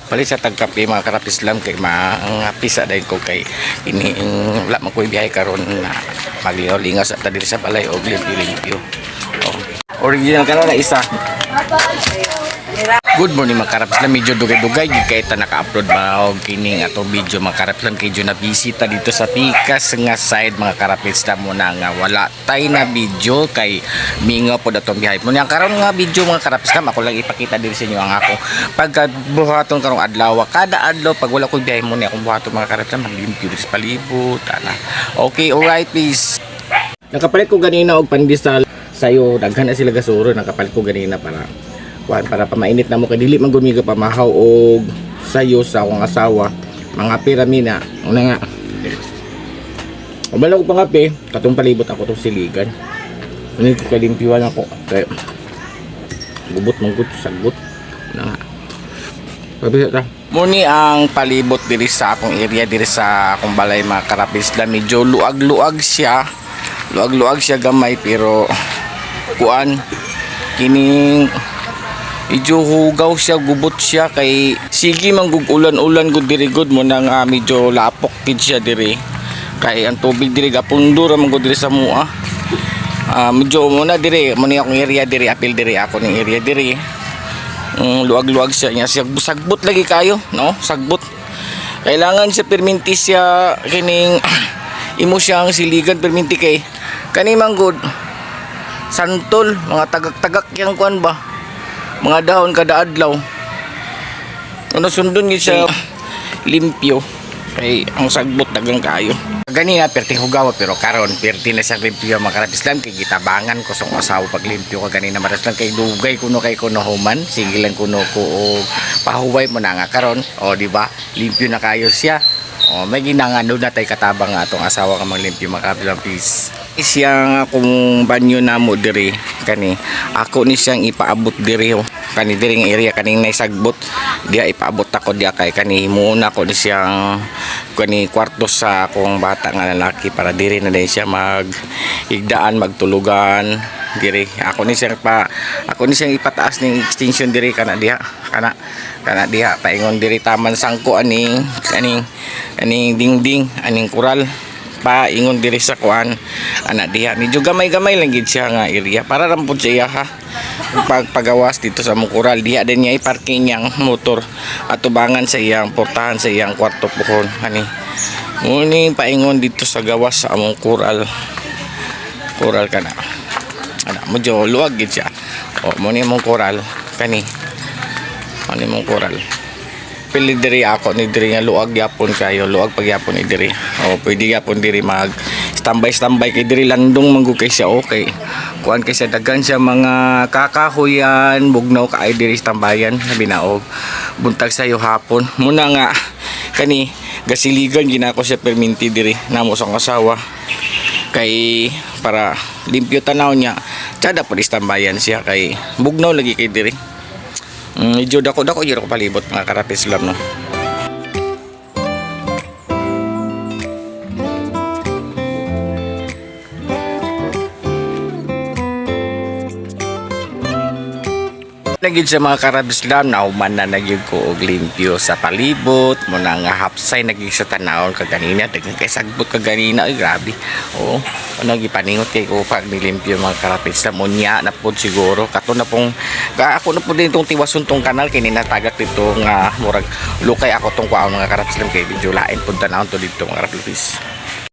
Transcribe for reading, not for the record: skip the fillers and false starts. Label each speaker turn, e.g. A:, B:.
A: Bali sa tagkape mga karapis lang kay pisa dahil ko kay ini wala man ko biyahe karon na magliw-lingaw sa diri sa balay og limpyo-limpyo. Original ka na isa. Good morning mga karapis lang, medyo dugay-dugay kay ta naka-upload mga og kining atong video mga karapis lang kay na bisita dito sa Pikas nga side mga karapis lang mo na nga wala tay na video kay mingaw po datong biyahe mo yang karon nga video mga karapis lang ako lang ipakita diri sa inyo ang ako pagbuhaton karong adlaw kada adlaw pag wala ko biyahe mo ni akong buhaton mga karapis lang maglimpyo diri sa palibot ana. Okay, alright please. Nakapalit ko ganina og pandesal sayo daghan na sila gasuro nakapalit ko ganina para pamainit na mo kay dili man gud mi ka pamahaw og sayo sa akong asawa mga piramina una nga ubala ko pangape katong palibot ako tong siligan ini ko kalimpyuan ako kay gubot mong gud sagot na nga pabisa ta muni ang palibot diri sa akong area diri sa akong balay mga karapis la medyo luag-luag siya gamay pero kuan kining medyo hugaw siya, gubot siya kay sige manggug ulan-ulan gud diri gud mo nang medyo lapok gid siya diri kay ang tubig diri gapundo ra man gud diri sa mua. Medyo muna diri mo ni akong area diri apil diri ako ning area diri. Luag-luag siya nya siya sagbot lagi kayo no sagbot kailangan siya perminti siya kining imo siyang siligan perminti kay kani manggod santol mga tagak-tagak yang kuan ba mga dahon kada adlaw ano sundon ni siya limpyo kay ang sagbot dagang kayo ganina perti hugaw pero karon perti na sa limpyo mga karapis lang kay gitabangan ko sa asawa pag limpyo ka ganina maras lang kay dugay kuno kay kuno human sige lang kuno ko og pahuway mo na nga karon o di ba limpyo na kayo siya o may ginangano na tay katabang nga atong asawa ka maglimpyo mga karapis lang please siyang akong banyo na mo diri kani ako ni siyang ipaabot diri kani diri nga area kaning naisagbot dia ipaabot ako dia kay kani muna ko ni siyang kani kwarto sa akong bata nga lalaki para diri na din siya magigdaan magtulugan diri ako ni siyang ipataas ning extension diri kana diha paingon diri taman sangko aning dingding aning kural pa ingon diri sa kuan anak diha medyo gamay-gamay lang gid siya nga area para rampod siya ha pagpagawas dito sa mukural diha din niya i-parking yang motor at tubangan sa iyang portahan sa iyang kwarto pohon ani muni paingon dito sa gawas sa among kural kana ana medyo luwag gid siya o muni mong kural kani ani mong kural pili diri ako ni diri nga luag yapon kayo luag pagyapon ni diri o pwede yapon diri mag standby kay diri landong manggo kay siya okay kuan kay siya daghan siya mga kakahuyan bugnaw kaay diri tambayan binaog buntag sayo hapon muna nga kani gasiligan ginako siya perminti diri namo sa asawa kay para limpyo tanaw niya tsada pa tambayan siya kay bugnaw lagi kay diri medyo dako yun ako palibot mga karapis lang no. Nagid sa mga karabis lang nauman na nagyud ko og limpyo sa palibot mo na nga hapsay nagig sa tanawon kaganina dagan kay sagbot kaganina ay grabe oo ano gipaningot kay ko pag nilimpyo mga karabis lang unya na pod siguro kato na pong ako na pod din tong tiwason tong kanal kay ninatagak dito nga murag lukay ako tong kuaon mga karabis lang kay video lain pud tanawon to dito mga karabis.